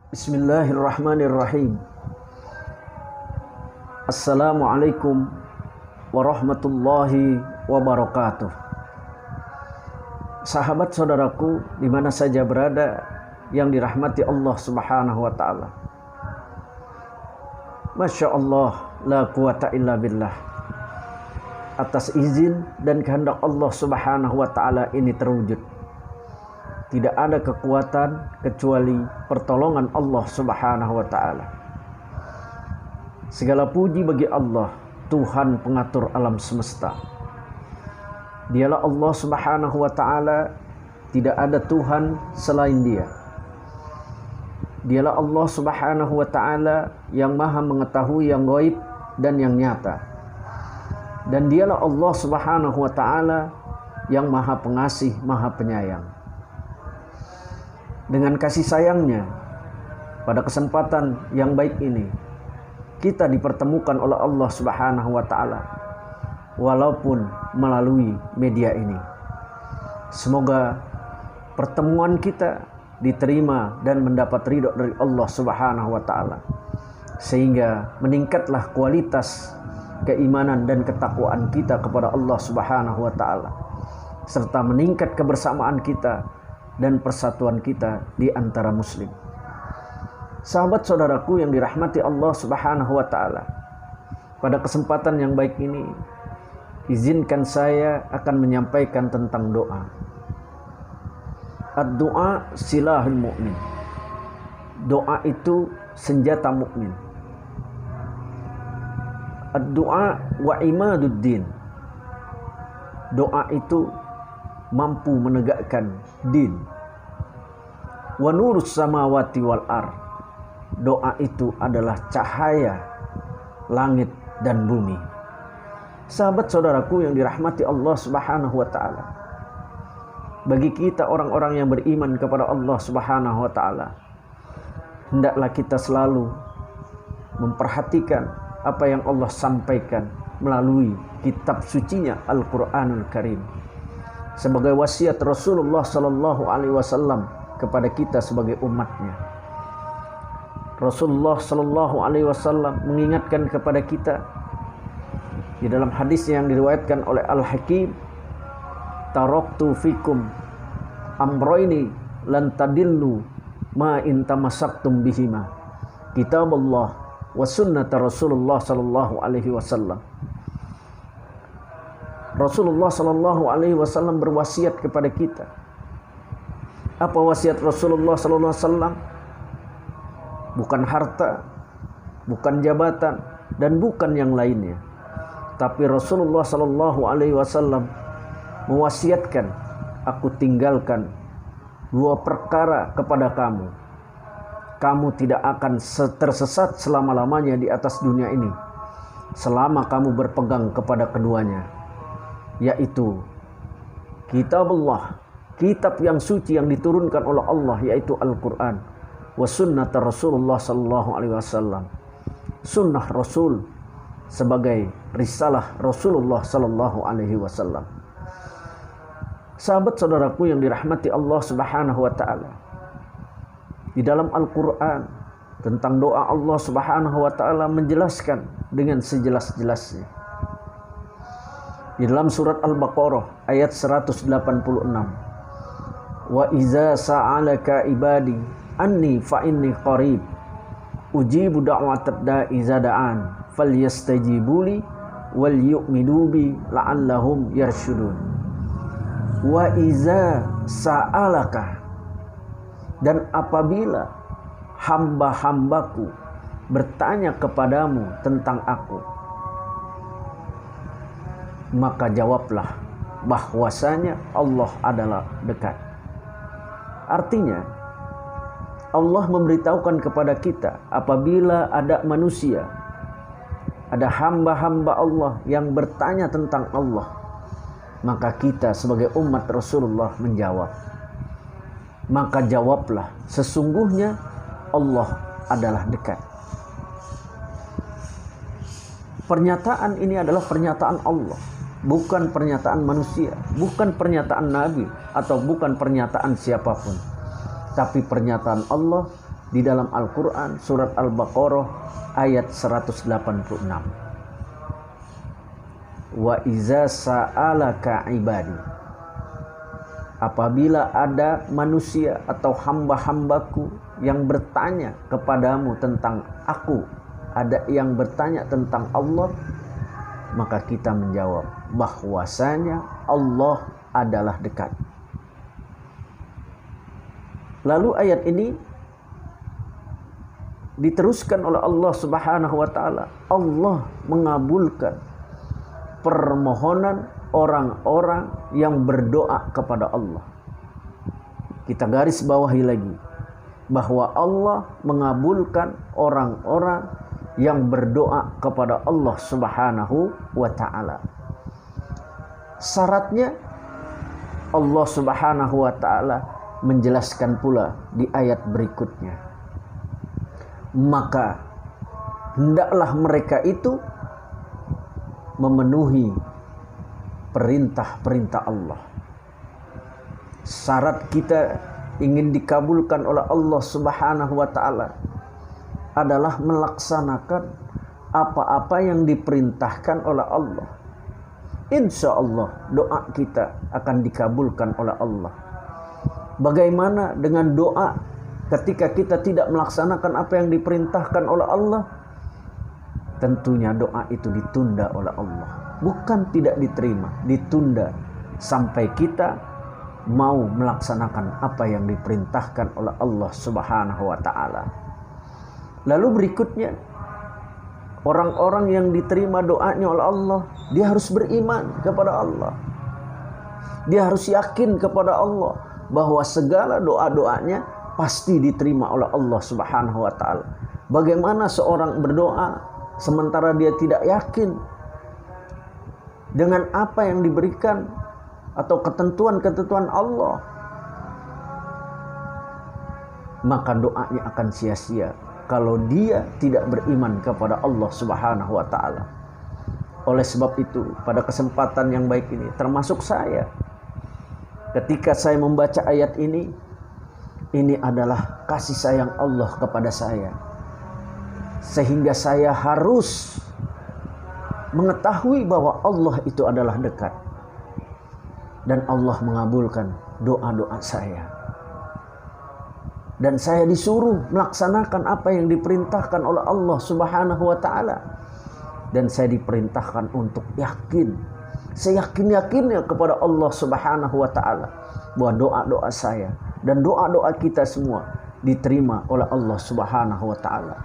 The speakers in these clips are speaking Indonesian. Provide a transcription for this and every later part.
Bismillahirrahmanirrahim. Assalamualaikum warahmatullahi wabarakatuh. Sahabat saudaraku di mana saja berada yang dirahmati Allah Subhanahu wa taala. Masya Allah, la quwata illa billah. Atas izin dan kehendak Allah Subhanahu wa taala ini terwujud. Tidak ada kekuatan kecuali pertolongan Allah Subhanahu wa taala. Segala puji bagi Allah, Tuhan pengatur alam semesta. Dialah Allah Subhanahu wa taala, tidak ada Tuhan selain Dia. Dialah Allah Subhanahu wa taala yang Maha mengetahui yang gaib dan yang nyata. Dan Dialah Allah Subhanahu wa taala yang Maha Pengasih, Maha Penyayang. Dengan kasih sayangnya, pada kesempatan yang baik ini, kita dipertemukan oleh Allah Subhanahu wa ta'ala, walaupun melalui media ini. Semoga pertemuan kita diterima dan mendapat ridho dari Allah Subhanahu wa ta'ala, sehingga meningkatlah kualitas keimanan dan ketakwaan kita kepada Allah Subhanahu wa ta'ala, serta meningkat kebersamaan kita dan persatuan kita di antara muslim. Sahabat saudaraku yang dirahmati Allah Subhanahu wa taala, pada kesempatan yang baik ini izinkan saya akan menyampaikan tentang doa. Ad-doa silahul mu'min. Doa itu senjata mukmin. Ad-doa wa imaduddin. Doa itu mampu menegakkan din. Wa nurus samawati wal ar. Doa itu adalah cahaya langit dan bumi. Sahabat saudaraku yang dirahmati Allah Subhanahu wa taala, bagi kita orang-orang yang beriman kepada Allah Subhanahu wa taala, hendaklah kita selalu memperhatikan apa yang Allah sampaikan melalui kitab sucinya Al-Qur'anul Karim, sebagai wasiat Rasulullah sallallahu alaihi wasallam kepada kita sebagai umatnya. Rasulullah sallallahu alaihi wasallam mengingatkan kepada kita di dalam hadis yang diriwayatkan oleh Al-Hakim, taraktu fikum amroini lan tadillu ma in tamassaktum bihima, kitabullah wa sunnata Rasulullah sallallahu alaihi wasallam. Rasulullah sallallahu alaihi wasallam berwasiat kepada kita. Apa wasiat Rasulullah sallallahu alaihi wasallam? Bukan harta, bukan jabatan, dan bukan yang lainnya. Tapi Rasulullah sallallahu alaihi wasallam mewasiatkan, aku tinggalkan dua perkara kepada kamu. Kamu tidak akan tersesat selama-lamanya di atas dunia ini selama kamu berpegang kepada keduanya, yaitu kitabullah, kitab yang suci yang diturunkan oleh Allah, yaitu Al-Quran, wa sunnat Rasulullah sallallahu alaihi wasallam, sunnah Rasul sebagai risalah Rasulullah sallallahu alaihi wasallam. Sahabat saudaraku yang dirahmati Allah Subhanahu wa taala, di dalam Al-Quran tentang doa Allah Subhanahu wa taala menjelaskan dengan sejelas-jelasnya. Di dalam surat Al-Baqarah ayat 186. Wa iza sa'alaka ibadi anni fa inni qarib ujibu da'watad da'i iza da'an falyastajibuli wal yu'minu bi la'allahum yarshudun. Wa iza sa'alaka, dan apabila hamba-hambaku bertanya kepadamu tentang aku, maka jawablah bahwasanya Allah adalah dekat. Artinya Allah memberitahukan kepada kita, apabila ada manusia, ada hamba-hamba Allah yang bertanya tentang Allah, maka kita sebagai umat Rasulullah menjawab. Maka jawablah, sesungguhnya Allah adalah dekat. Pernyataan ini adalah pernyataan Allah, bukan pernyataan manusia, bukan pernyataan Nabi, atau bukan pernyataan siapapun. Tapi pernyataan Allah di dalam Al-Quran surat Al-Baqarah ayat 186. Wa iza sa'alaka ibadi, apabila ada manusia atau hamba-hambaku yang bertanya kepadamu tentang aku, ada yang bertanya tentang Allah, maka kita menjawab bahwasanya Allah adalah dekat. Lalu ayat ini diteruskan oleh Allah Subhanahu wa taala. Allah mengabulkan permohonan orang-orang yang berdoa kepada Allah. Kita garis bawahi lagi bahwa Allah mengabulkan orang-orang yang berdoa kepada Allah Subhanahu wa taala. Syaratnya Allah Subhanahu wa taala menjelaskan pula di ayat berikutnya. Maka hendaklah mereka itu memenuhi perintah-perintah Allah. Syarat kita ingin dikabulkan oleh Allah Subhanahu wa taala adalah melaksanakan apa-apa yang diperintahkan oleh Allah. Insya Allah doa kita akan dikabulkan oleh Allah. Bagaimana dengan doa ketika kita tidak melaksanakan apa yang diperintahkan oleh Allah? Tentunya doa itu ditunda oleh Allah. Bukan tidak diterima, ditunda sampai kita mau melaksanakan apa yang diperintahkan oleh Allah Subhanahu wa taala. Lalu berikutnya, orang-orang yang diterima doanya oleh Allah, dia harus beriman kepada Allah. Dia harus yakin kepada Allah bahwa segala doa-doanya pasti diterima oleh Allah Subhanahu wa taala. Bagaimana seorang berdoa sementara dia tidak yakin dengan apa yang diberikan atau ketentuan-ketentuan Allah? Maka doanya akan sia-sia kalau dia tidak beriman kepada Allah Subhanahu wa taala. Oleh sebab itu, pada kesempatan yang baik ini, termasuk saya, ketika saya membaca ayat ini adalah kasih sayang Allah kepada saya, sehingga saya harus mengetahui bahwa Allah itu adalah dekat dan Allah mengabulkan doa-doa saya. Dan saya disuruh melaksanakan apa yang diperintahkan oleh Allah Subhanahu wa taala. Dan saya diperintahkan untuk yakin, seyakin-yakinnya kepada Allah Subhanahu wa taala bahwa doa-doa saya dan doa-doa kita semua diterima oleh Allah Subhanahu wa taala.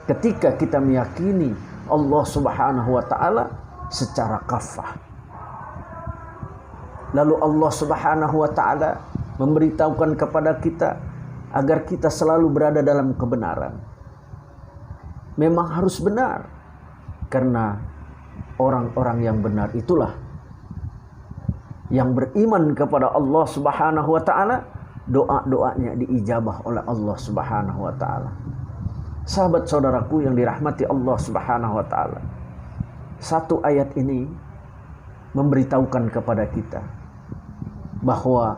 Ketika kita meyakini Allah Subhanahu wa taala secara kafah. Lalu Allah Subhanahu wa taala memberitahukan kepada kita agar kita selalu berada dalam kebenaran. Memang harus benar, karena orang-orang yang benar itulah yang beriman kepada Allah Subhanahu wa taala, doa-doanya diijabah oleh Allah Subhanahu wa taala. Sahabat saudaraku yang dirahmati Allah Subhanahu wa taala, satu ayat ini memberitahukan kepada kita bahwa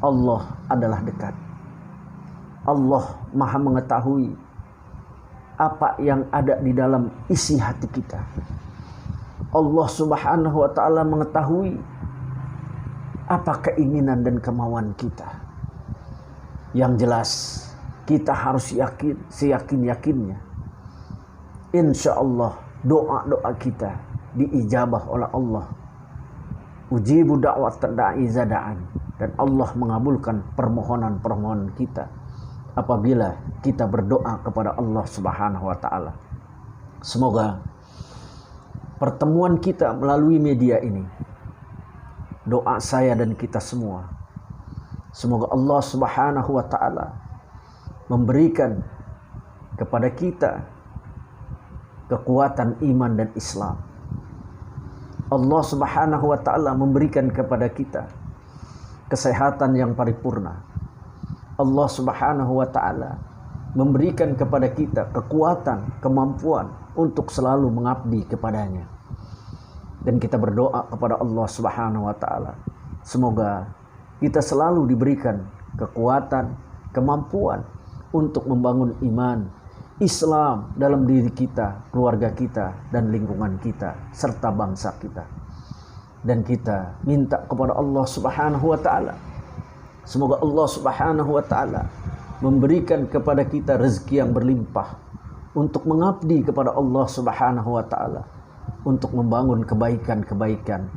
Allah adalah dekat. Allah Maha mengetahui apa yang ada di dalam isi hati kita. Allah Subhanahu wa taala mengetahui apa keinginan dan kemauan kita. Yang jelas kita harus yakin, seyakin-yakinnya, insya Allah doa-doa kita diijabah oleh Allah. Ujibu da'wat da'i iza da'an, dan Allah mengabulkan permohonan-permohonan kita apabila kita berdoa kepada Allah Subhanahu wa taala. Semoga pertemuan kita melalui media ini, doa saya dan kita semua, semoga Allah Subhanahu wa taala memberikan kepada kita kekuatan iman dan Islam. Allah Subhanahu wa taala memberikan kepada kita kesehatan yang paripurna. Allah Subhanahu wa taala memberikan kepada kita kekuatan, kemampuan untuk selalu mengabdi kepadanya. Dan kita berdoa kepada Allah Subhanahu wa taala, semoga kita selalu diberikan kekuatan, kemampuan untuk membangun iman Islam dalam diri kita, keluarga kita, dan lingkungan kita, serta bangsa kita. Dan kita minta kepada Allah Subhanahu wa Ta'ala, semoga Allah Subhanahu wa Ta'ala memberikan kepada kita rezeki yang berlimpah untuk mengabdi kepada Allah Subhanahu wa Ta'ala, untuk membangun kebaikan-kebaikan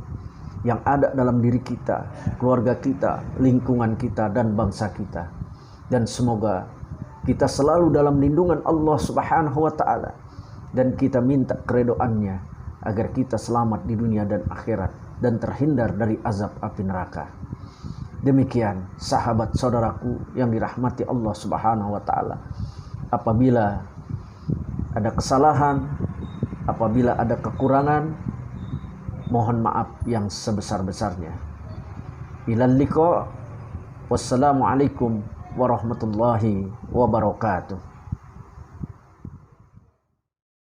yang ada dalam diri kita, keluarga kita, lingkungan kita, dan bangsa kita. Dan semoga kita selalu dalam lindungan Allah Subhanahu wa Ta'ala, dan kita minta keredoannya agar kita selamat di dunia dan akhirat dan terhindar dari azab api neraka. Demikian sahabat saudaraku yang dirahmati Allah Subhanahu wa Ta'ala. Apabila ada kesalahan, apabila ada kekurangan, mohon maaf yang sebesar-besarnya. Ilal liqa. Wassalamualaikum warahmatullahi wabarakatuh.